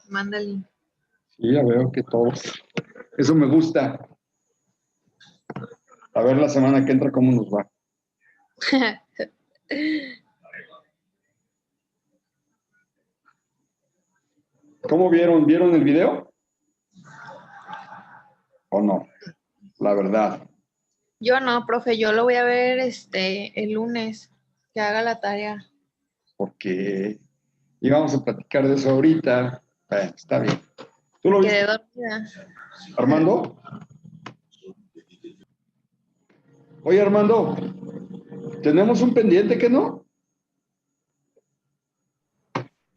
Mándale. Sí, ya veo que todos. Eso me gusta. A ver la semana que entra cómo nos va. ¿Cómo vieron? ¿Vieron el video? ¿O no? La verdad. Yo no, profe, yo lo voy a ver el lunes, que haga la tarea. Porque íbamos a platicar de eso ahorita. Bueno, está bien. ¿Tú lo Me viste, quedé dormida. Armando? Oye, Armando, ¿tenemos un pendiente que no?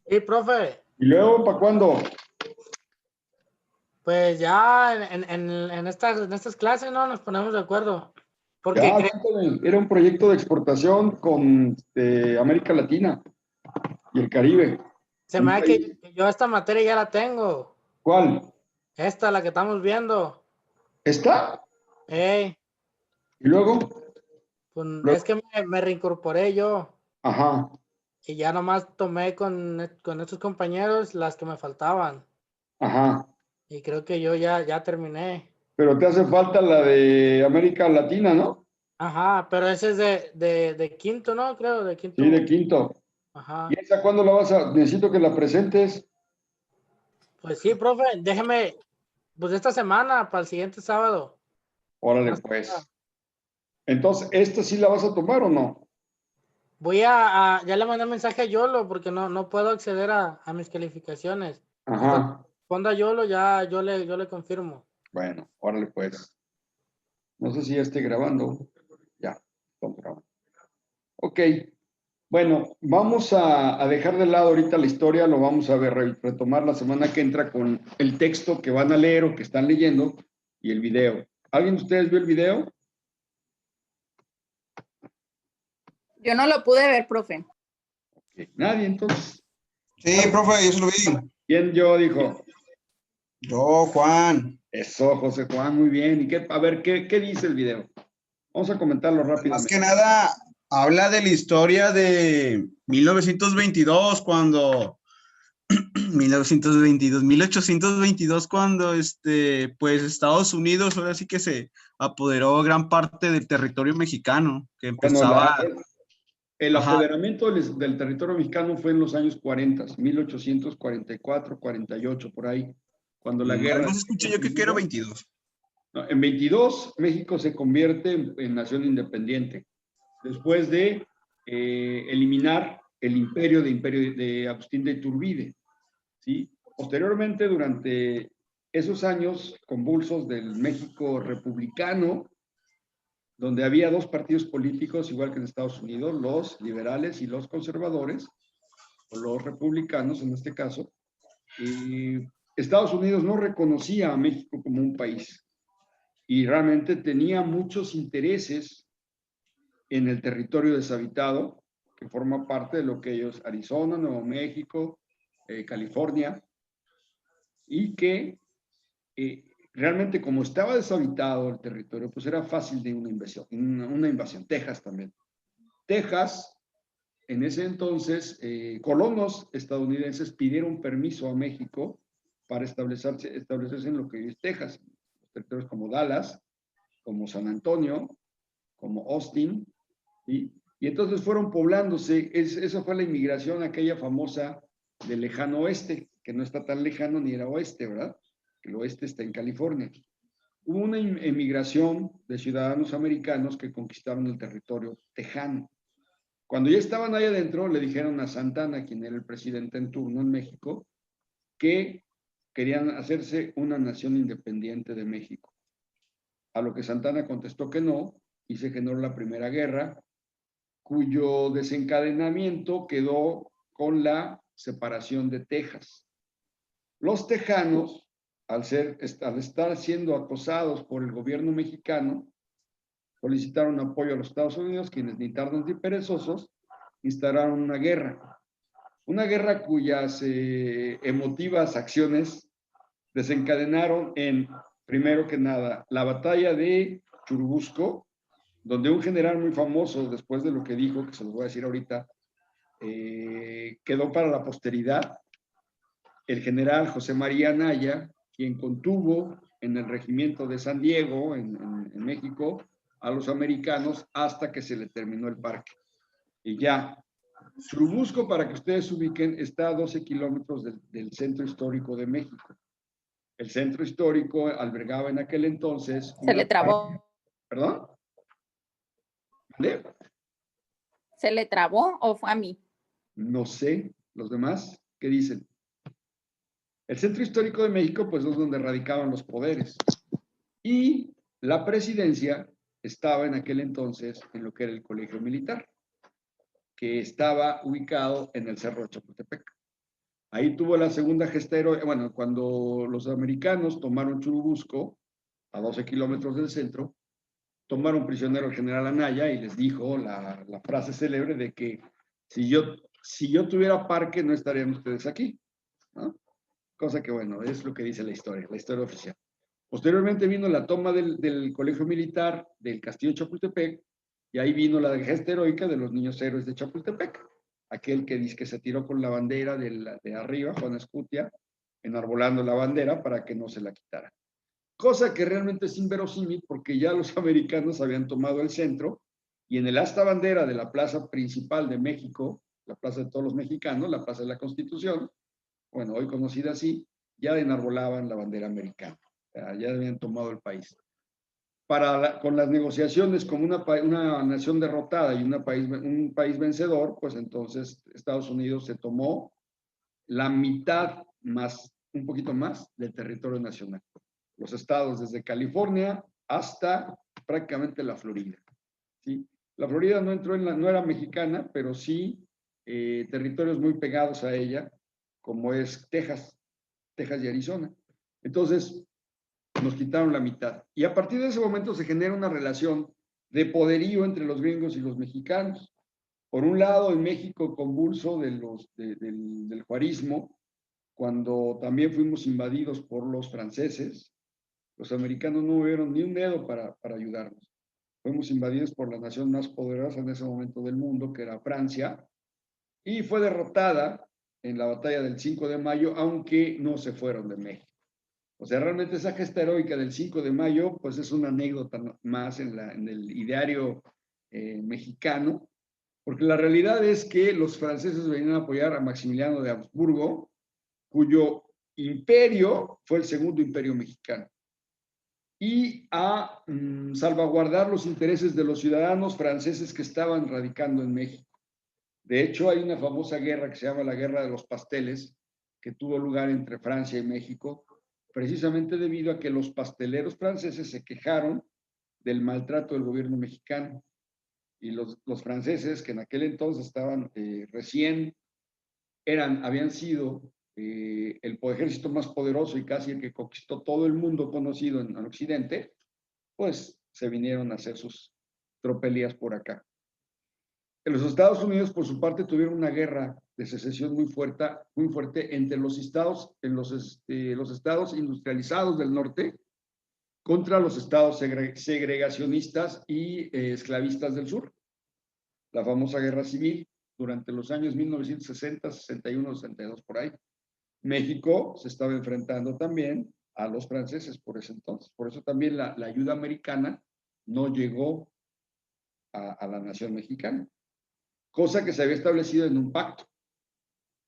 Sí, profe, ¿Y luego para cuándo? pues ya en estas clases no nos ponemos de acuerdo. Porque Ya, cuéntame, era un proyecto de exportación con América Latina y el Caribe. se Un me da país. que yo esta materia ya la tengo. ¿Cuál? Esta, la que estamos viendo. ¿Está? Ey, ¿Y luego? pues Luego. es que me reincorporé yo Ajá, y ya nomás tomé con estos compañeros las que me faltaban. ajá. Y creo que yo ya terminé. Pero te hace falta la de América Latina, ¿no? Ajá, pero ese es de quinto, ¿no? Creo, de Sí, de quinto. quinto. ¿Y Ajá. esa cuándo la vas a...? Necesito que la presentes. Pues sí, profe, déjeme, pues esta semana, para el siguiente sábado. Órale, Más pues. Entonces, ¿esta sí la vas a tomar o no? Voy ya le mandé mensaje a Yolo porque no puedo acceder a mis calificaciones. Entonces, cuando Ajá. responda Yolo, ya yo le confirmo. Bueno, órale, pues. No sé si ya esté grabando. Ya, estamos grabando. Ok. Bueno, vamos a dejar de lado ahorita la historia, lo vamos a ver, retomar la semana que entra con el texto que van a leer o que están leyendo y el video. ¿Alguien de ustedes vio el video? Yo no lo pude ver, profe. Ok, nadie, entonces. Sí, profe, yo se lo vi. ¿Quién yo dijo? Yo, Juan. Eso, José Juan, muy bien. ¿Y qué, a ver, qué dice el video? Vamos a comentarlo Más rápidamente. que nada, habla de la historia de 1922, cuando 1822, cuando pues Estados Unidos ahora sí que se apoderó gran parte del territorio mexicano, que Bueno, empezaba, el ajá, apoderamiento del territorio mexicano fue en los años 40, 1844, 48, por ahí, cuando la guerra... además escuché yo que era 22. No, en 22, México se convierte en nación independiente, después de eliminar el imperio de Agustín de Iturbide, ¿sí? Posteriormente, durante esos años convulsos del México republicano, donde había dos partidos políticos, igual que en Estados Unidos, los liberales y los conservadores, o los republicanos en este caso, Estados Unidos no reconocía a México como un país y realmente tenía muchos intereses en el territorio deshabitado, que forma parte de lo que ellos, Arizona, Nuevo México, California, y que realmente como estaba deshabitado el territorio, pues era fácil de una invasión. Texas también. Texas, en ese entonces, colonos estadounidenses pidieron permiso a México para establecerse en lo que es Texas, territorios como Dallas, como San Antonio, como Austin, y entonces fueron poblándose. Esa fue la inmigración, aquella famosa del lejano oeste, que no está tan lejano ni era oeste, ¿verdad? El oeste está en California. Hubo una emigración de ciudadanos americanos que conquistaron el territorio tejano. Cuando ya estaban ahí adentro, le dijeron a Santana, quien era el presidente en turno en México, que querían hacerse una nación independiente de México. A lo que Santana contestó que no, y se generó la Primera Guerra, cuyo desencadenamiento quedó con la separación de Texas. Los tejanos, al estar siendo acosados por el gobierno mexicano, solicitaron apoyo a los Estados Unidos, quienes ni tardos ni perezosos instalaron una guerra cuyas emotivas acciones desencadenaron en, primero que nada, la batalla de Churubusco, donde un general muy famoso, después de lo que dijo, que se los voy a decir ahorita, quedó para la posteridad, el general José María Anaya, quien contuvo en el regimiento de San Diego, en México, a los americanos hasta que se le terminó el parque. Y ya, Churubusco, para que ustedes ubiquen, está a 12 kilómetros del centro histórico de México. El centro histórico albergaba en aquel entonces... Se le trabó. ¿Perdón? ¿Vale? ¿Se le trabó o fue a mí? No sé, los demás, ¿qué dicen? El centro histórico de México, pues es donde radicaban los poderes. Y la presidencia estaba en aquel entonces en lo que era el colegio militar, que estaba ubicado en el Cerro de Chapultepec. Ahí tuvo la segunda gesta heroica, bueno, cuando los americanos tomaron Churubusco, a 12 kilómetros del centro, tomaron prisionero al general Anaya y les dijo la frase célebre de que si yo tuviera parque no estarían ustedes aquí, ¿no? Cosa que, bueno, es lo que dice la historia oficial. Posteriormente vino la toma del colegio militar del castillo de Chapultepec y ahí vino la gesta heroica de los niños héroes de Chapultepec. Aquel que dice que se tiró con la bandera de arriba, Juan Escutia, enarbolando la bandera para que no se la quitara. Cosa que realmente es inverosímil porque ya los americanos habían tomado el centro y en el asta bandera de la plaza principal de México, la plaza de todos los mexicanos, la plaza de la Constitución, bueno, hoy conocida así, ya enarbolaban la bandera americana. O sea, ya habían tomado el país. Con las negociaciones como una nación derrotada y un país vencedor, pues entonces Estados Unidos se tomó la mitad más, un poquito más, del territorio nacional. Los estados desde California hasta prácticamente la Florida. ¿Sí? La Florida no entró no era mexicana, pero sí territorios muy pegados a ella, como es Texas y Arizona. Entonces, nos quitaron la mitad. Y a partir de ese momento se genera una relación de poderío entre los gringos y los mexicanos. Por un lado, en México convulso del juarismo, cuando también fuimos invadidos por los franceses, los americanos no movieron ni un dedo para ayudarnos. Fuimos invadidos por la nación más poderosa en ese momento del mundo, que era Francia, y fue derrotada en la batalla del 5 de mayo, aunque no se fueron de México. O sea, realmente esa gesta heroica del 5 de mayo, pues es una anécdota más en el ideario mexicano, porque la realidad es que los franceses venían a apoyar a Maximiliano de Habsburgo, cuyo imperio fue el segundo imperio mexicano, y a salvaguardar los intereses de los ciudadanos franceses que estaban radicando en México. De hecho, hay una famosa guerra que se llama la Guerra de los Pasteles, que tuvo lugar entre Francia y México, precisamente debido a que los pasteleros franceses se quejaron del maltrato del gobierno mexicano. Y los franceses, que en aquel entonces estaban habían sido el ejército más poderoso y casi el que conquistó todo el mundo conocido en Occidente, pues se vinieron a hacer sus tropelías por acá. En los Estados Unidos, por su parte, tuvieron una guerra de secesión muy fuerte entre los estados, los estados industrializados del norte contra los estados segregacionistas y esclavistas del sur. La famosa guerra civil durante los años 1960, 61, 62, por ahí. México se estaba enfrentando también a los franceses por ese entonces. Por eso también la ayuda americana no llegó a la nación mexicana, cosa que se había establecido en un pacto.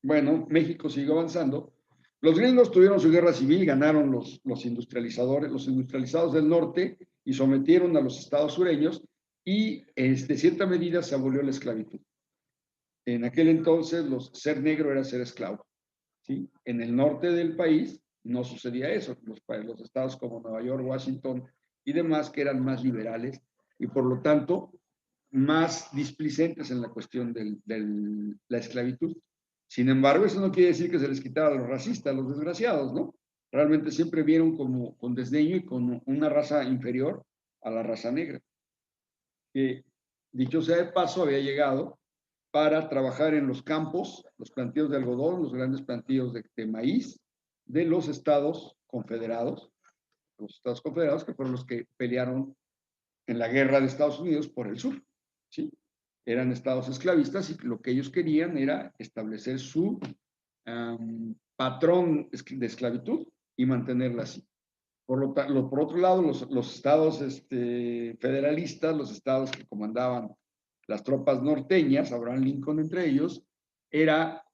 Bueno, México siguió avanzando. Los gringos tuvieron su guerra civil, ganaron los industrializados del norte y sometieron a los estados sureños y de cierta medida se abolió la esclavitud. En aquel entonces ser negro era ser esclavo. ¿Sí? En el norte del país no sucedía eso. Los estados como Nueva York, Washington y demás, que eran más liberales y por lo tanto más displicentes en la cuestión de la esclavitud. Sin embargo, eso no quiere decir que se les quitara a los racistas, a los desgraciados, ¿no? Realmente siempre vieron con desdeño y con una raza inferior a la raza negra. Que, dicho sea de paso, había llegado para trabajar en los campos, los plantíos de algodón, los grandes plantíos de maíz de los estados confederados que fueron los que pelearon en la guerra de Estados Unidos por el sur, ¿sí? Eran estados esclavistas y lo que ellos querían era establecer su patrón de esclavitud y mantenerla así. Por otro lado, los estados federalistas, los estados que comandaban las tropas norteñas, Abraham Lincoln entre ellos, era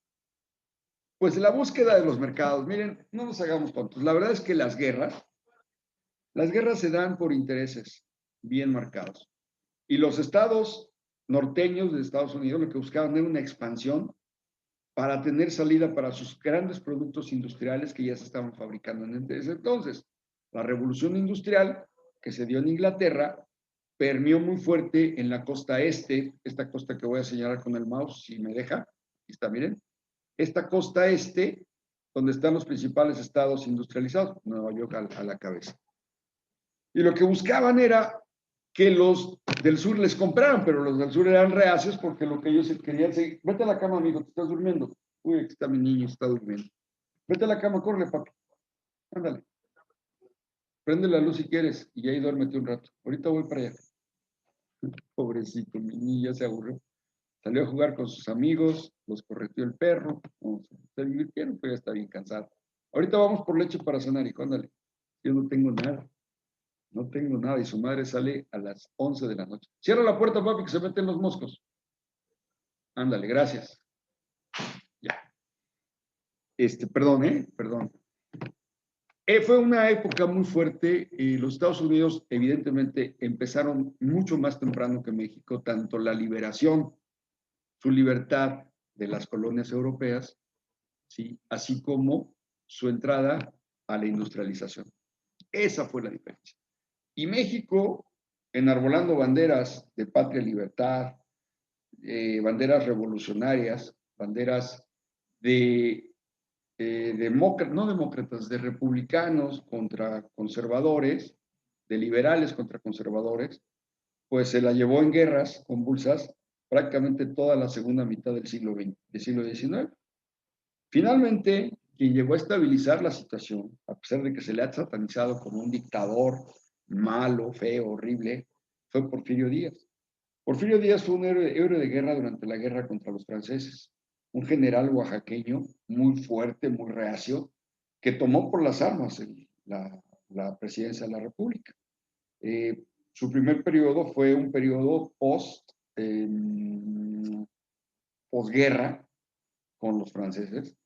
pues la búsqueda de los mercados. Miren, no nos hagamos tontos. La verdad es que las guerras se dan por intereses bien marcados. Y los estados norteños de Estados Unidos lo que buscaban era una expansión para tener salida para sus grandes productos industriales que ya se estaban fabricando en ese entonces. La revolución industrial que se dio en Inglaterra permeó muy fuerte en la costa este, esta costa que voy a señalar con el mouse, si me deja, aquí está, miren, esta costa este, donde están los principales estados industrializados, Nueva York a la cabeza. Y lo que buscaban era que los del sur les compraran, pero los del sur eran reacios porque lo que ellos querían seguir. Vete a la cama, amigo, te estás durmiendo. Uy, aquí está mi niño, está durmiendo. Vete a la cama, corre, papi. Ándale. Prende la luz si quieres y ahí duérmete un rato. Ahorita voy para allá. Pobrecito, mi niño ya se aburrió. Salió a jugar con sus amigos, los correteó el perro. Se divirtieron, pero ya está bien cansado. Ahorita vamos por leche para cenar, hijo, ándale. Yo no tengo nada. No tengo nada. Y su madre sale a las 11 de la noche. Cierra la puerta, papi, que se meten los moscos. Ándale, gracias. Ya. Perdón, perdón. Fue una época muy fuerte. Los Estados Unidos, evidentemente, empezaron mucho más temprano que México, tanto la liberación, su libertad de las colonias europeas, ¿sí? Así como su entrada a la industrialización. Esa fue la diferencia. Y México, enarbolando banderas de patria y libertad, banderas revolucionarias, banderas de no demócratas, de republicanos contra conservadores, de liberales contra conservadores, pues se la llevó en guerras convulsas prácticamente toda la segunda mitad del siglo XIX. Finalmente, quien llegó a estabilizar la situación, a pesar de que se le ha satanizado como un dictador malo, feo, horrible, fue Porfirio Díaz. Porfirio Díaz fue un héroe de guerra durante la guerra contra los franceses, un general oaxaqueño muy fuerte, muy reacio, que tomó por las armas la presidencia de la República. Su primer periodo fue un periodo posguerra con los franceses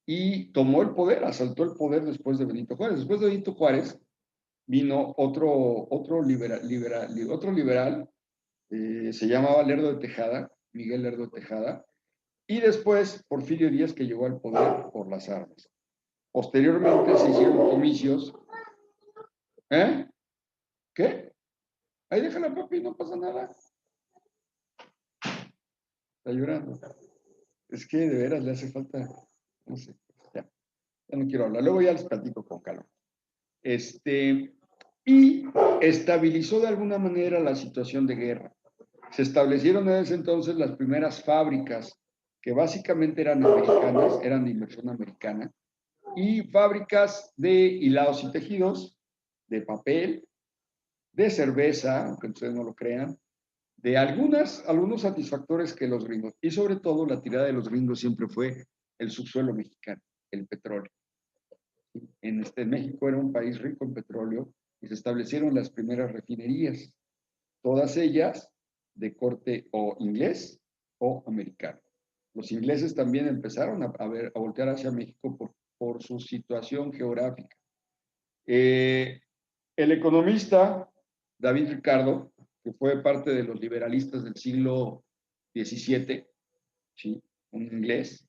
y tomó el poder, asaltó el poder después de Benito Juárez. Después de Benito Juárez vino otro liberal, se llamaba Lerdo de Tejada, Miguel Lerdo de Tejada, y después Porfirio Díaz, que llegó al poder por las armas. Posteriormente se hicieron comicios. ¿Eh? ¿Qué? Ahí déjala, papi, no pasa nada. Está llorando. Es que de veras le hace falta, no sé, ya no quiero hablar. Luego ya les platico con calma. Y estabilizó de alguna manera la situación de guerra. Se establecieron en ese entonces las primeras fábricas que básicamente eran americanas, eran de inversión americana, y fábricas de hilados y tejidos, de papel, de cerveza, aunque ustedes no lo crean, de algunos satisfactores que los gringos, y sobre todo la tirada de los gringos siempre fue el subsuelo mexicano, el petróleo. En México era un país rico en petróleo y se establecieron las primeras refinerías, todas ellas de corte o inglés o americano. Los ingleses también empezaron a voltear hacia México por su situación geográfica. El economista David Ricardo, que fue parte de los liberalistas del siglo XVII, ¿sí? Un inglés,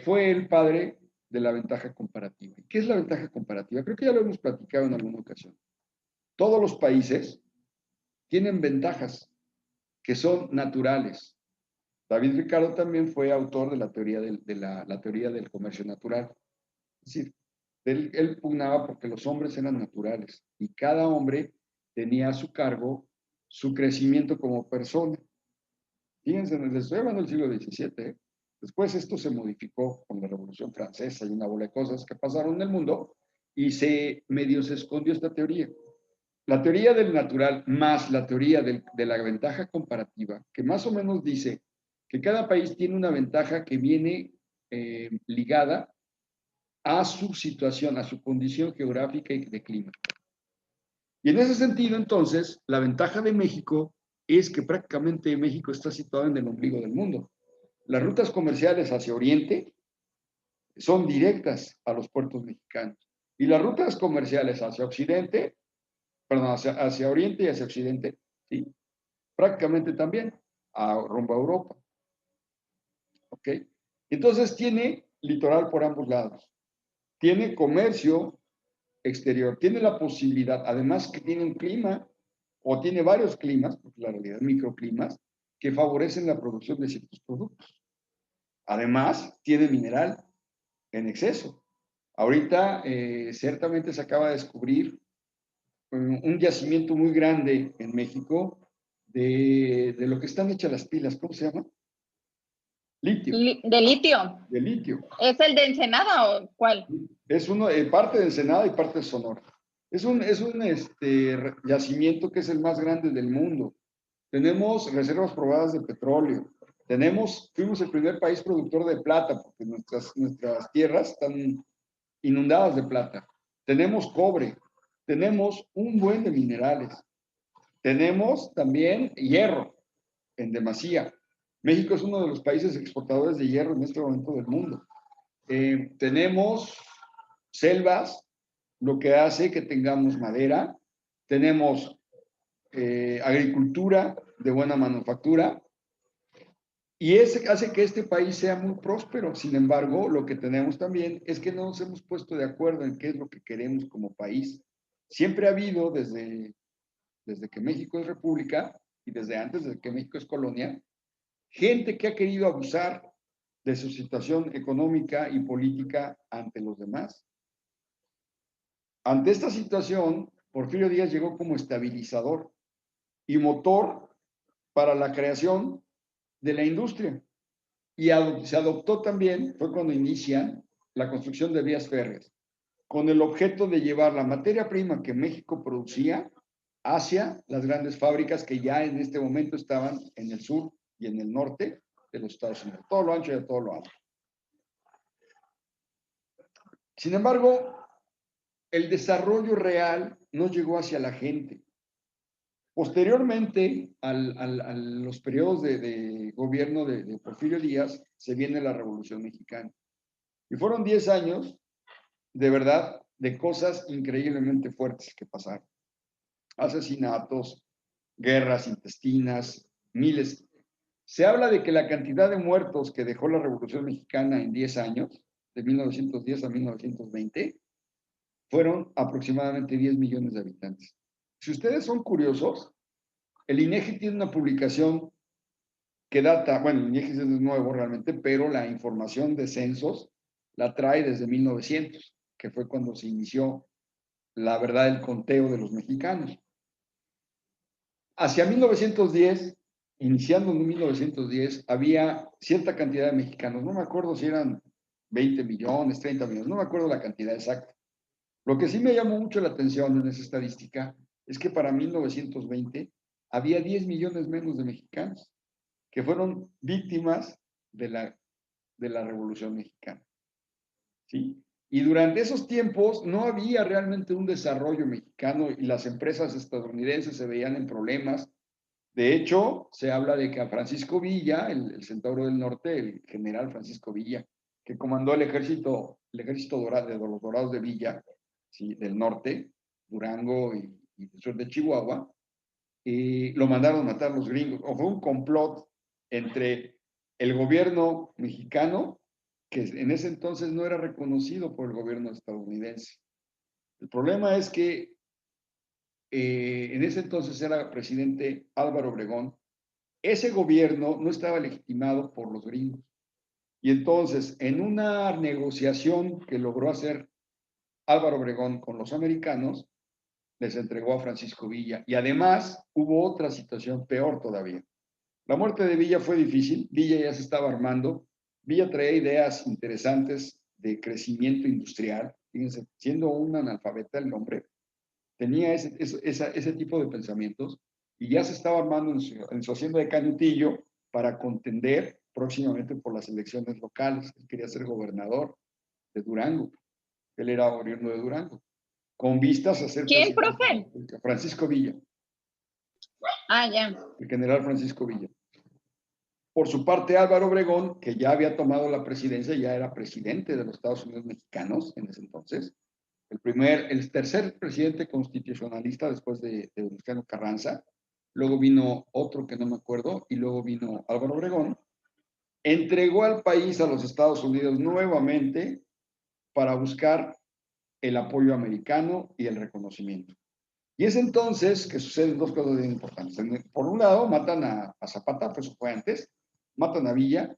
fue el padre de la ventaja comparativa. ¿Qué es la ventaja comparativa? Creo que ya lo hemos platicado en alguna ocasión. Todos los países tienen ventajas que son naturales. David Ricardo también fue autor de la teoría la teoría del comercio natural. Es decir, él pugnaba porque los hombres eran naturales y cada hombre tenía a su cargo su crecimiento como persona. Fíjense, les estoy hablando del siglo XVII. Después esto se modificó con la Revolución Francesa y una bola de cosas que pasaron en el mundo y medio se escondió esta teoría. La teoría del natural más la teoría de la ventaja comparativa, que más o menos dice que cada país tiene una ventaja que viene ligada a su situación, a su condición geográfica y de clima. Y en ese sentido, entonces, la ventaja de México es que prácticamente México está situado en el ombligo del mundo. Las rutas comerciales hacia Oriente son directas a los puertos mexicanos. Y las rutas comerciales hacia Occidente, perdón, hacia Oriente y hacia Occidente, sí, prácticamente también rumbo a Europa. ¿Ok? Entonces tiene litoral por ambos lados. Tiene comercio exterior, tiene la posibilidad, además que tiene un clima, o tiene varios climas, porque la realidad microclimas, que favorecen la producción de ciertos productos. Además, tiene mineral en exceso. Ahorita, ciertamente se acaba de descubrir un yacimiento muy grande en México de lo que están hechas las pilas, ¿cómo se llama? Litio. De litio. De litio. ¿Es el de Ensenada o cuál? Es uno, parte de Ensenada y parte de Sonora. Es un yacimiento que es el más grande del mundo. Tenemos reservas probadas de petróleo. Fuimos el primer país productor de plata, porque nuestras tierras están inundadas de plata. Tenemos cobre, tenemos un buen de minerales. Tenemos también hierro en demasía. México es uno de los países exportadores de hierro en este momento del mundo. Tenemos selvas, lo que hace que tengamos madera. Tenemos agricultura de buena manufactura. Y eso hace que este país sea muy próspero. Sin embargo, lo que tenemos también es que no nos hemos puesto de acuerdo en qué es lo que queremos como país. Siempre ha habido, desde que México es república y desde antes, desde que México es colonia, gente que ha querido abusar de su situación económica y política ante los demás. Ante esta situación, Porfirio Díaz llegó como estabilizador y motor para la creación de la industria. Y se adoptó también, fue cuando inician la construcción de vías férreas, con el objeto de llevar la materia prima que México producía hacia las grandes fábricas que ya en este momento estaban en el sur y en el norte de los Estados Unidos, todo lo ancho y a todo lo alto. Sin embargo, el desarrollo real no llegó hacia la gente. Posteriormente, a los periodos de gobierno de Porfirio Díaz, se viene la Revolución Mexicana. Y fueron 10 años, de verdad, de cosas increíblemente fuertes que pasaron. Asesinatos, guerras intestinas, miles. Se habla de que la cantidad de muertos que dejó la Revolución Mexicana en 10 años, de 1910 a 1920, fueron aproximadamente 10 millones de habitantes. Si ustedes son curiosos, el INEGI tiene una publicación que data, bueno, el INEGI es nuevo realmente, pero la información de censos la trae desde 1900, que fue cuando se inició, la verdad, el conteo de los mexicanos. Hacia 1910, iniciando en 1910, había cierta cantidad de mexicanos. No me acuerdo si eran 20 millones, 30 millones, no me acuerdo la cantidad exacta. Lo que sí me llamó mucho la atención en esa estadística es que para 1920 había 10 millones menos de mexicanos que fueron víctimas de la Revolución Mexicana. ¿Sí? Y durante esos tiempos no había realmente un desarrollo mexicano y las empresas estadounidenses se veían en problemas. De hecho, se habla de que a Francisco Villa, el centauro del norte, el general Francisco Villa, que comandó el ejército dorado, de los Dorados de Villa, ¿sí? Del norte, Durango y del sur de Chihuahua, lo mandaron a matar los gringos. O fue un complot entre el gobierno mexicano, que en ese entonces no era reconocido por el gobierno estadounidense. El problema es que en ese entonces era presidente Álvaro Obregón. Ese gobierno no estaba legitimado por los gringos. Y entonces, en una negociación que logró hacer Álvaro Obregón con los americanos, les entregó a Francisco Villa. Y además hubo otra situación peor todavía. La muerte de Villa fue difícil. Villa ya se estaba armando. Villa traía ideas interesantes de crecimiento industrial. Fíjense, siendo un analfabeta el hombre, tenía ese tipo de pensamientos y ya se estaba armando en su hacienda de Canutillo para contender próximamente por las elecciones locales. Él quería ser gobernador de Durango. Él era oriundo de Durango, con vistas a ser ¿Quién, presidente de la profe? República. Francisco Villa, Ah, ya. el general Francisco Villa. Por su parte, Álvaro Obregón, que ya había tomado la presidencia, ya era presidente de los Estados Unidos mexicanos en ese entonces, el tercer presidente constitucionalista después de Venustiano Carranza, luego vino otro que no me acuerdo, y luego vino Álvaro Obregón, entregó al país a los Estados Unidos nuevamente para buscar el apoyo americano y el reconocimiento. Y es entonces que suceden dos cosas bien importantes. Por un lado, matan a Zapata, pues fue antes, matan a Villa,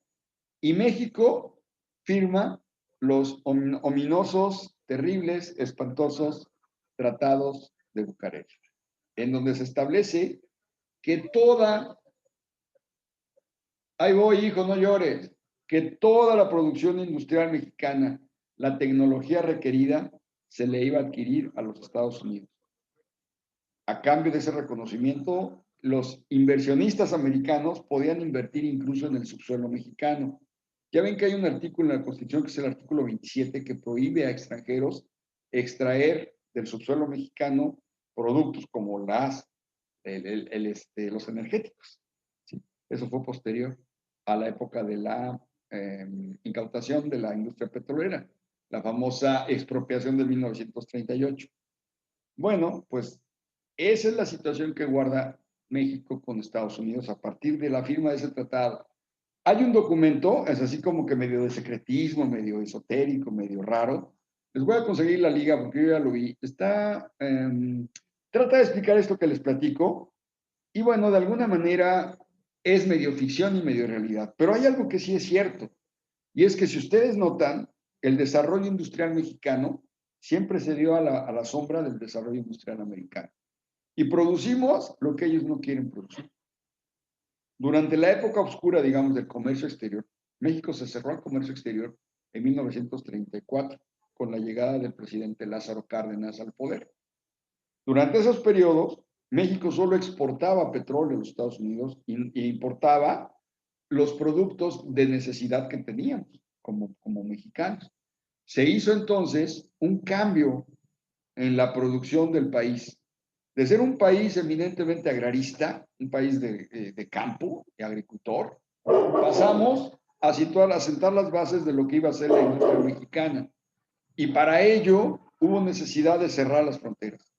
y México firma los ominosos, terribles, espantosos tratados de Bucarest, en donde se establece que ahí voy hijo, no llores, que toda la producción industrial mexicana, la tecnología requerida, se le iba a adquirir a los Estados Unidos. A cambio de ese reconocimiento, los inversionistas americanos podían invertir incluso en el subsuelo mexicano. Ya ven que hay un artículo en la Constitución, que es el artículo 27, que prohíbe a extranjeros extraer del subsuelo mexicano productos como los energéticos. ¿Sí? Eso fue posterior a la época de la incautación de la industria petrolera, la famosa expropiación de 1938. Bueno, pues esa es la situación que guarda México con Estados Unidos a partir de la firma de ese tratado. Hay un documento, es así como que medio de secretismo, medio esotérico, medio raro. Les voy a conseguir la liga porque yo ya lo vi. Trata de explicar esto que les platico y bueno, de alguna manera es medio ficción y medio realidad. Pero hay algo que sí es cierto y es que si ustedes notan, el desarrollo industrial mexicano siempre se dio a la sombra del desarrollo industrial americano. Y producimos lo que ellos no quieren producir. Durante la época oscura, digamos, del comercio exterior, México se cerró al comercio exterior en 1934, con la llegada del presidente Lázaro Cárdenas al poder. Durante esos periodos, México solo exportaba petróleo a los Estados Unidos e importaba los productos de necesidad que teníamos como mexicanos. Se hizo entonces un cambio en la producción del país. De ser un país eminentemente agrarista, un país de campo y agricultor, pasamos a sentar las bases de lo que iba a ser la industria mexicana. Y para ello hubo necesidad de cerrar las fronteras.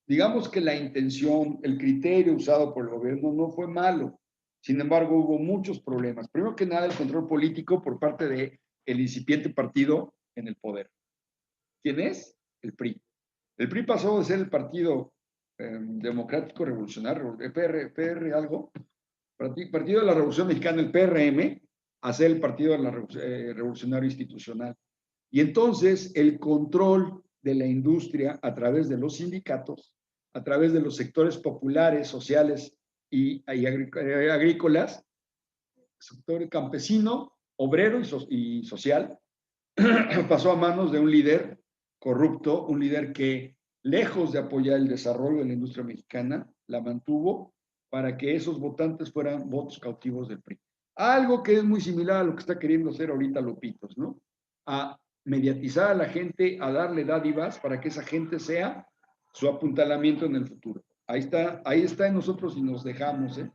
Digamos que la intención, el criterio usado por el gobierno no fue malo. Sin embargo, hubo muchos problemas. Primero que nada, el control político por parte del incipiente partido en el poder. ¿Quién es? El PRI. El PRI pasó de ser el Partido Democrático Revolucionario, el PR algo, Partido de la Revolución Mexicana, el PRM, a ser el Partido de la Revolucionario Institucional. Y entonces el control de la industria a través de los sindicatos, a través de los sectores populares, sociales y agrícolas, sector campesino, obrero y social, pasó a manos de un líder corrupto, un líder que, lejos de apoyar el desarrollo de la industria mexicana, la mantuvo para que esos votantes fueran votos cautivos del PRI. Algo que es muy similar a lo que está queriendo hacer ahorita Lopitos, ¿no? A mediatizar a la gente, a darle dádivas para que esa gente sea su apuntalamiento en el futuro. Ahí está en nosotros y nos dejamos, ¿eh?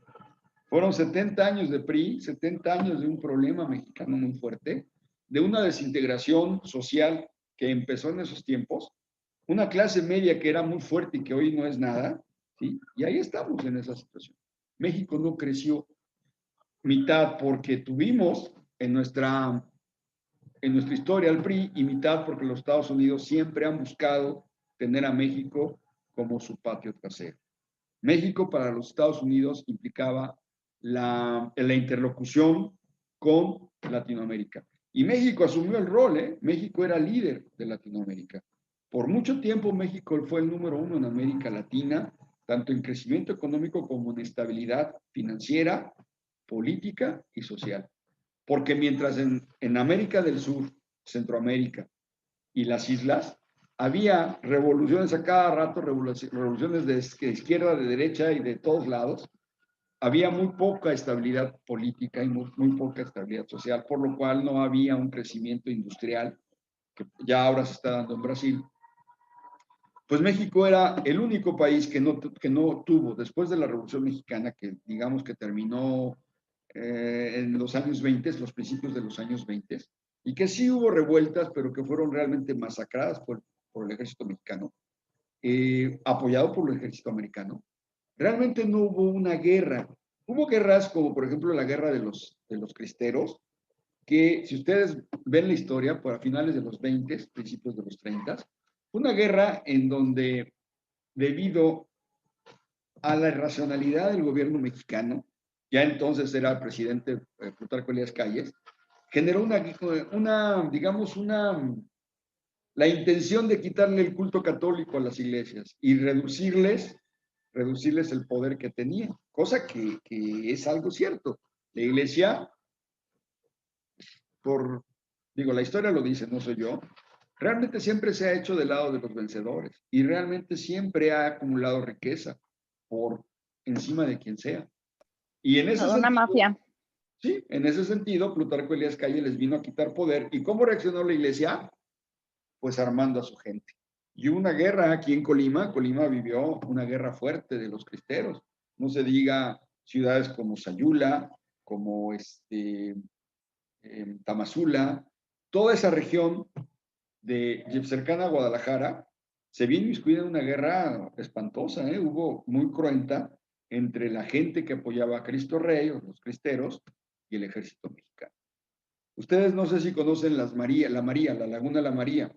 Fueron 70 años de PRI, 70 años de un problema mexicano muy fuerte, de una desintegración social que empezó en esos tiempos, una clase media que era muy fuerte y que hoy no es nada, ¿sí? Y ahí estamos en esa situación. México no creció mitad porque tuvimos en nuestra historia al PRI y mitad porque los Estados Unidos siempre han buscado tener a México como su patio trasero. México para los Estados Unidos implicaba la interlocución con Latinoamérica. Y México asumió el rol, ¿eh? México era líder de Latinoamérica. Por mucho tiempo México fue el número 1 en América Latina, tanto en crecimiento económico como en estabilidad financiera, política y social. Porque mientras en América del Sur, Centroamérica y las islas, había revoluciones a cada rato, revoluciones de izquierda, de derecha y de todos lados, había muy poca estabilidad política y muy poca estabilidad social, por lo cual no había un crecimiento industrial que ya ahora se está dando en Brasil, pues México era el único país que no tuvo, después de la Revolución Mexicana, que digamos que terminó en los años 20, los principios de los años 20, y que sí hubo revueltas, pero que fueron realmente masacradas por el ejército mexicano, apoyado por el ejército americano. Realmente no hubo una guerra. Hubo guerras como, por ejemplo, la guerra de los cristeros, que si ustedes ven la historia, por a finales de los 20, principios de los 30, una guerra en donde, debido a la irracionalidad del gobierno mexicano, ya entonces era el presidente Plutarco Elías Calles, generó la intención de quitarle el culto católico a las iglesias y reducirles el poder que tenían, cosa que es algo cierto. La iglesia, la historia lo dice, no soy yo, realmente siempre se ha hecho del lado de los vencedores y realmente siempre ha acumulado riqueza por encima de quien sea. Y en ese Toda una sentido, mafia. sí, en ese sentido, Plutarco Elías Calles les vino a quitar poder. ¿Y cómo reaccionó la iglesia? Pues armando a su gente. Y una guerra aquí en Colima vivió una guerra fuerte de los cristeros. No se diga ciudades como Sayula, como Tamazula, toda esa región cercana a Guadalajara, se vino inmiscuida en una guerra espantosa, hubo muy cruenta entre la gente que apoyaba a Cristo Rey, o los cristeros, y el ejército mexicano. Ustedes no sé si conocen la laguna La María,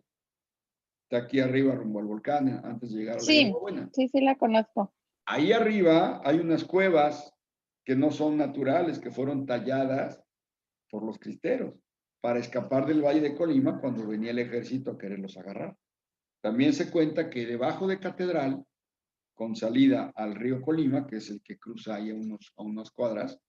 está aquí arriba rumbo al volcán, antes de llegar a la Sí, Hierba Buena. sí la conozco. Ahí arriba hay unas cuevas que no son naturales, que fueron talladas por los cristeros para escapar del Valle de Colima cuando venía el ejército a quererlos agarrar. También se cuenta que debajo de Catedral, con salida al río Colima, que es el que cruza ahí a unas cuadras,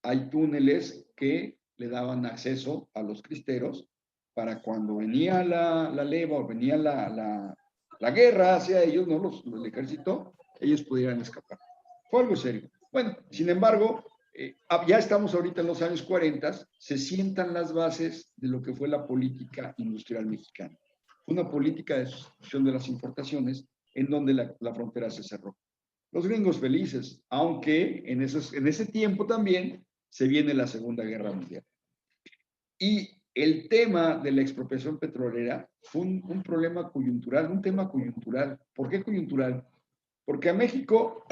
hay túneles que le daban acceso a los cristeros para cuando venía la leva o venía la guerra hacia ellos, ¿no? El ejército, ellos pudieran escapar. Fue algo serio. Bueno, sin embargo, ya estamos ahorita en los años 40, se sientan las bases de lo que fue la política industrial mexicana. Una política de sustitución de las importaciones en donde la frontera se cerró. Los gringos felices, aunque en ese tiempo también se viene la Segunda Guerra Mundial. Y el tema de la expropiación petrolera fue un problema coyuntural, un tema coyuntural. ¿Por qué coyuntural? Porque a México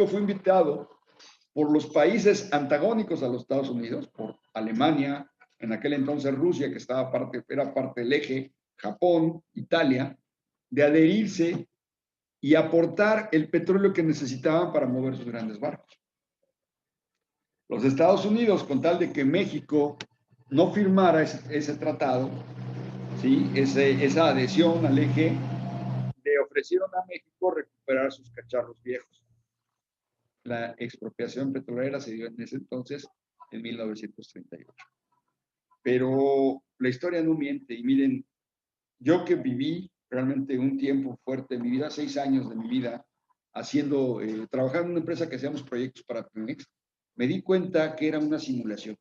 fue invitado por los países antagónicos a los Estados Unidos, por Alemania, en aquel entonces Rusia, que era parte del eje, Japón, Italia, de adherirse y aportar el petróleo que necesitaban para mover sus grandes barcos. Los Estados Unidos, con tal de que México no firmara ese tratado, ¿sí? Esa adhesión al eje, le ofrecieron a México recuperar sus cacharros viejos. La expropiación petrolera se dio en ese entonces, en 1938. Pero la historia no miente, y miren, yo que viví realmente un tiempo fuerte de mi vida, 6 años de mi vida, trabajando en una empresa que hacíamos proyectos para Pemex, me di cuenta que era una simulación,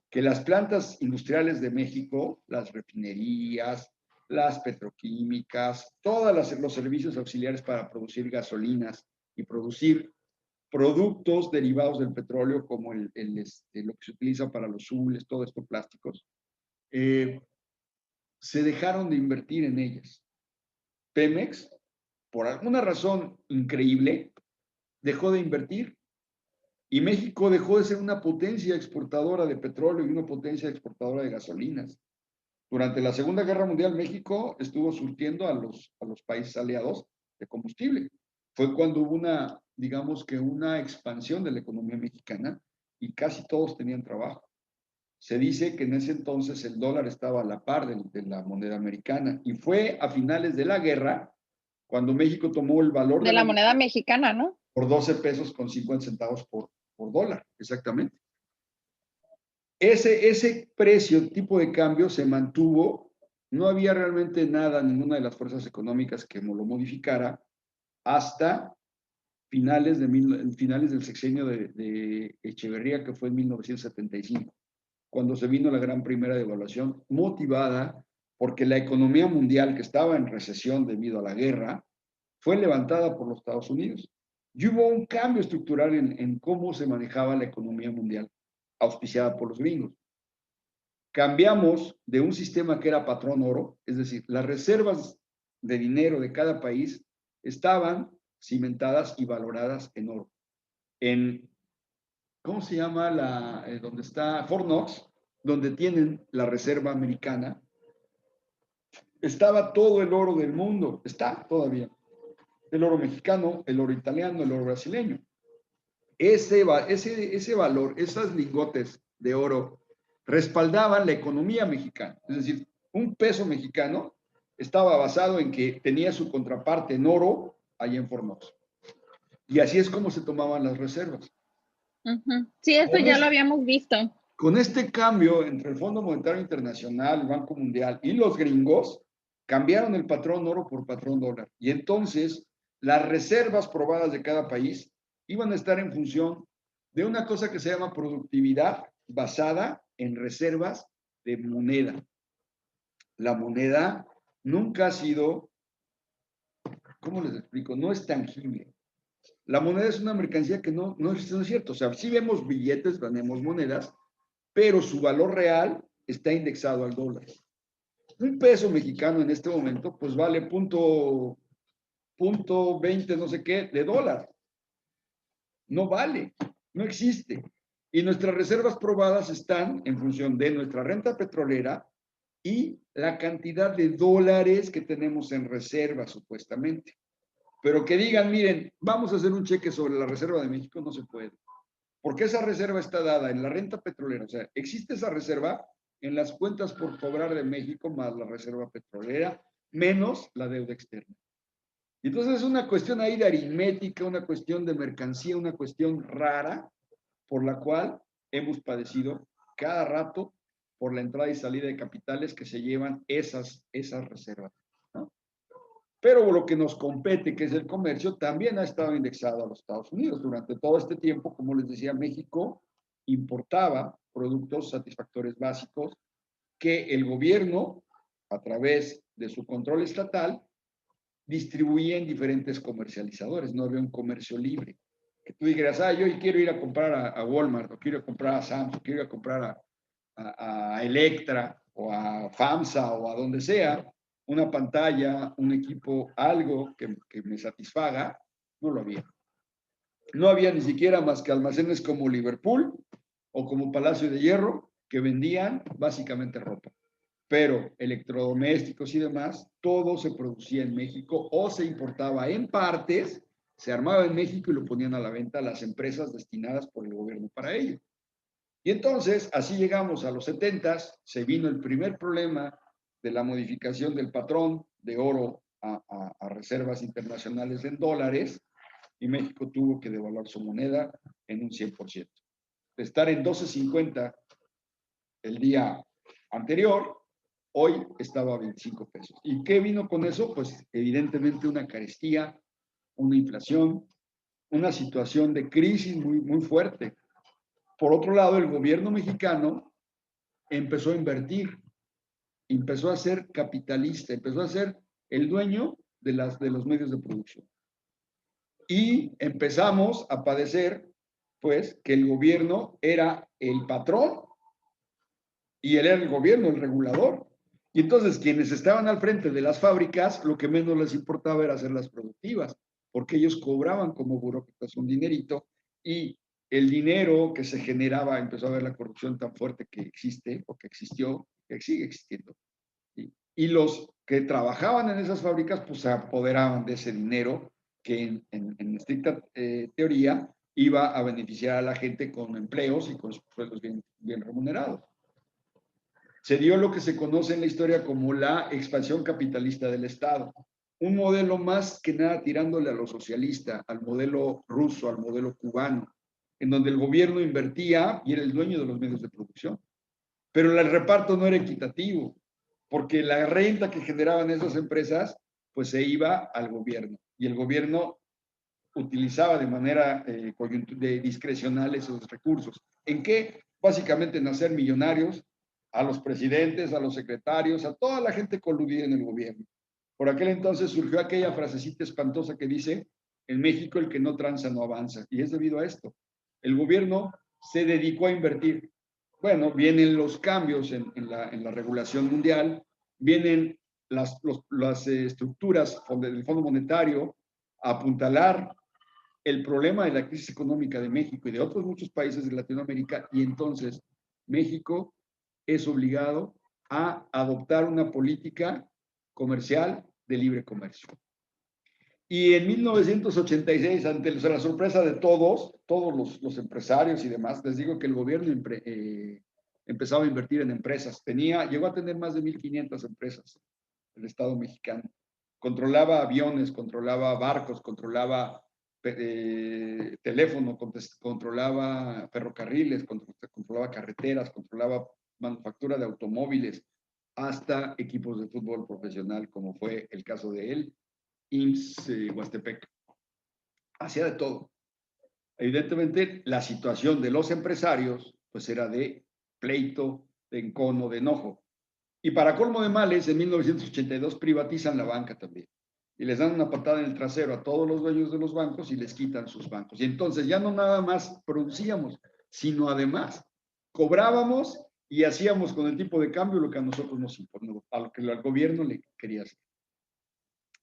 que las plantas industriales de México, las refinerías, las petroquímicas, todos los servicios auxiliares para producir gasolinas y producir productos derivados del petróleo, como lo que se utiliza para los zules, todo esto plásticos, se dejaron de invertir en ellas. Pemex, por alguna razón increíble, dejó de invertir y México dejó de ser una potencia exportadora de petróleo y una potencia exportadora de gasolinas. Durante la Segunda Guerra Mundial, México estuvo surtiendo a los países aliados de combustible. Fue cuando hubo una expansión de la economía mexicana y casi todos tenían trabajo. Se dice que en ese entonces el dólar estaba a la par de la moneda americana y fue a finales de la guerra cuando México tomó el valor De la moneda mexicana, ¿no? Por 12 pesos con 50 centavos por dólar, exactamente. Ese precio, tipo de cambio, se mantuvo. No había realmente ninguna de las fuerzas económicas que lo modificara hasta finales del sexenio de Echeverría, que fue en 1975, cuando se vino la gran primera devaluación motivada porque la economía mundial, que estaba en recesión debido a la guerra, fue levantada por los Estados Unidos. Y hubo un cambio estructural en cómo se manejaba la economía mundial, auspiciada por los gringos. Cambiamos de un sistema que era patrón oro, es decir, las reservas de dinero de cada país estaban cimentadas y valoradas en oro. ¿Cómo se llama donde está Fort Knox? Donde tienen la reserva americana, estaba todo el oro del mundo, está todavía. El oro mexicano, el oro italiano, el oro brasileño. Ese valor, esos lingotes de oro respaldaban la economía mexicana. Es decir, un peso mexicano estaba basado en que tenía su contraparte en oro allá en Fort Knox. Y así es como se tomaban las reservas. Sí, eso ya lo habíamos visto. Con este cambio entre el Fondo Monetario Internacional, el Banco Mundial y los gringos, cambiaron el patrón oro por patrón dólar. Y entonces las reservas probadas de cada país iban a estar en función de una cosa que se llama productividad basada en reservas de moneda. La moneda nunca ha sido, ¿cómo les explico? No es tangible. La moneda es una mercancía que no es cierto. O sea, sí vemos billetes, tenemos monedas, pero su valor real está indexado al dólar. Un peso mexicano en este momento, pues vale punto 20, no sé qué, de dólar. No vale, no existe. Y nuestras reservas probadas están en función de nuestra renta petrolera y la cantidad de dólares que tenemos en reserva, supuestamente. Pero que digan, miren, vamos a hacer un cheque sobre la reserva de México, no se puede. Porque esa reserva está dada en la renta petrolera. O sea, existe esa reserva en las cuentas por cobrar de México más la reserva petrolera, menos la deuda externa. Y entonces es una cuestión ahí de aritmética, una cuestión de mercancía, una cuestión rara, por la cual hemos padecido cada rato por la entrada y salida de capitales que se llevan esas reservas, ¿no? Pero lo que nos compete, que es el comercio, también ha estado indexado a los Estados Unidos. Durante todo este tiempo, como les decía, México importaba productos satisfactores básicos que el gobierno, a través de su control estatal, distribuía en diferentes comercializadores. No había un comercio libre. Que tú dijeras, yo quiero ir a comprar a Walmart, o quiero ir a comprar a Sam's, o quiero ir a comprar a Electra, o a FAMSA, o a donde sea, una pantalla, un equipo, algo que me satisfaga, no lo había. No había ni siquiera más que almacenes como Liverpool o como Palacio de Hierro que vendían básicamente ropa. Pero electrodomésticos y demás, todo se producía en México o se importaba en partes, se armaba en México y lo ponían a la venta a las empresas destinadas por el gobierno para ello. Y entonces, así llegamos a los 70s, se vino el primer problema de la modificación del patrón de oro a reservas internacionales en dólares, y México tuvo que devaluar su moneda en un 100%. De estar en 12.50 el día anterior, hoy estaba a 25 pesos. ¿Y qué vino con eso? Pues evidentemente una carestía, una inflación, una situación de crisis muy, muy fuerte. Por otro lado, el gobierno mexicano empezó a invertir, empezó a ser capitalista, empezó a ser el dueño de los medios de producción. Y empezamos a padecer, pues, que el gobierno era el patrón y él era el gobierno, el regulador. Y entonces quienes estaban al frente de las fábricas, lo que menos les importaba era hacerlas productivas, porque ellos cobraban como burócratas un dinerito y el dinero que se generaba, empezó a ver la corrupción tan fuerte que existe o que existió, que sigue existiendo. Y los que trabajaban en esas fábricas, pues se apoderaban de ese dinero que en estricta teoría iba a beneficiar a la gente con empleos y con sueldos bien remunerados. Se dio lo que se conoce en la historia como la expansión capitalista del Estado. Un modelo más que nada tirándole a lo socialista, al modelo ruso, al modelo cubano, en donde el gobierno invertía y era el dueño de los medios de producción. Pero el reparto no era equitativo, porque la renta que generaban esas empresas, pues se iba al gobierno. Y el gobierno utilizaba de manera discrecional esos recursos. ¿En qué? Básicamente en hacer millonarios a los presidentes, a los secretarios, a toda la gente coludida en el gobierno. Por aquel entonces surgió aquella frasecita espantosa que dice, en México el que no tranza no avanza. Y es debido a esto. El gobierno se dedicó a invertir. Bueno, vienen los cambios en la regulación mundial, vienen las estructuras del Fondo Monetario a apuntalar el problema de la crisis económica de México y de otros muchos países de Latinoamérica, y entonces México es obligado a adoptar una política comercial de libre comercio. Y en 1986, ante la sorpresa de todos los empresarios y demás, les digo que el gobierno empezaba a invertir en empresas. Llegó a tener más de 1,500 empresas el Estado mexicano. Controlaba aviones, controlaba barcos, controlaba teléfono, controlaba ferrocarriles, controlaba carreteras, controlaba manufactura de automóviles, hasta equipos de fútbol profesional, como fue el caso de él, IMSS Huastepec. Hacía de todo. Evidentemente, la situación de los empresarios, pues era de pleito, de encono, de enojo. Y para colmo de males, en 1982 privatizan la banca también. Y les dan una patada en el trasero a todos los dueños de los bancos y les quitan sus bancos. Y entonces ya no nada más producíamos, sino además cobrábamos y hacíamos con el tipo de cambio lo que a nosotros nos imponía, a lo que el gobierno le quería hacer.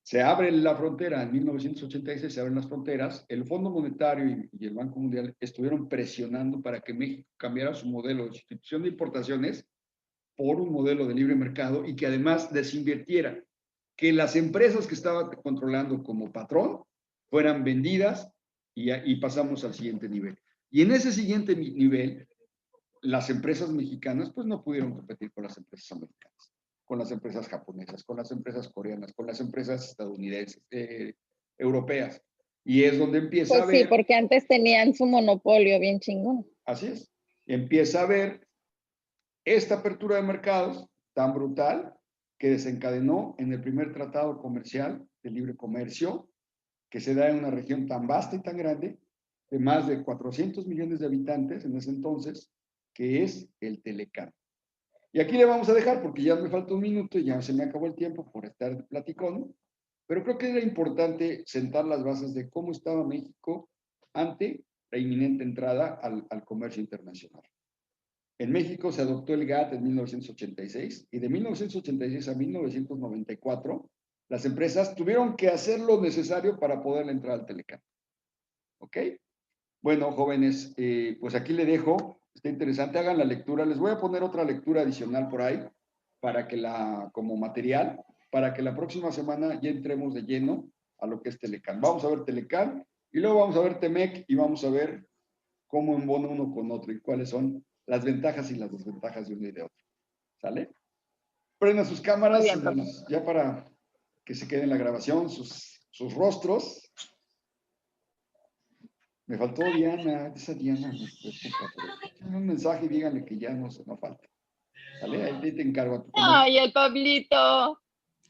Se abre la frontera en 1986, se abren las fronteras. El Fondo Monetario y el Banco Mundial estuvieron presionando para que México cambiara su modelo de sustitución de importaciones por un modelo de libre mercado y que además desinvirtiera, que las empresas que estaba controlando como patrón fueran vendidas y pasamos al siguiente nivel. Y en ese siguiente nivel, las empresas mexicanas pues no pudieron competir con las empresas americanas, con las empresas japonesas, con las empresas coreanas, con las empresas estadounidenses, europeas. Y es donde empieza Pues a ver... sí, porque antes tenían su monopolio bien chingón. Así es. Empieza a ver esta apertura de mercados tan brutal que desencadenó en el primer tratado comercial de libre comercio que se da en una región tan vasta y tan grande, de más de 400 millones de habitantes en ese entonces, que es el Telecán. Y aquí le vamos a dejar porque ya me falta un minuto y ya se me acabó el tiempo por estar platicando, pero creo que era importante sentar las bases de cómo estaba México ante la inminente entrada al comercio internacional. En México se adoptó el GATT en 1986 y de 1986 a 1994 las empresas tuvieron que hacer lo necesario para poder entrar al Telecán. ¿Ok? Bueno, jóvenes, pues aquí le dejo. Está interesante, hagan la lectura. Les voy a poner otra lectura adicional por ahí para que como material, para que la próxima semana ya entremos de lleno a lo que es Telecán. Vamos a ver Telecán y luego vamos a ver Temec y vamos a ver cómo embona uno con otro y cuáles son las ventajas y las desventajas de uno y de otro. ¿Sale? Prendan sus cámaras ya para que se quede en la grabación, sus rostros. Me faltó Diana, esa Diana nos preocupa, pero un mensaje y díganle que ya no falta. ¿Sale? Ahí te encargo a tu Ay, el Pablito.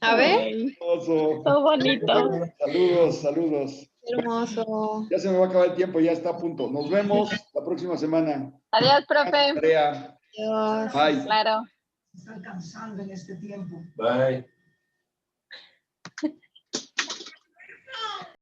A ver. hermoso. Todo bonito. Saludos. Hermoso. Ya se me va a acabar el tiempo, ya está a punto. Nos vemos la próxima semana. Adiós, profe. Andrea. Dios. Bye. Claro. Está alcanzando en este tiempo. Bye.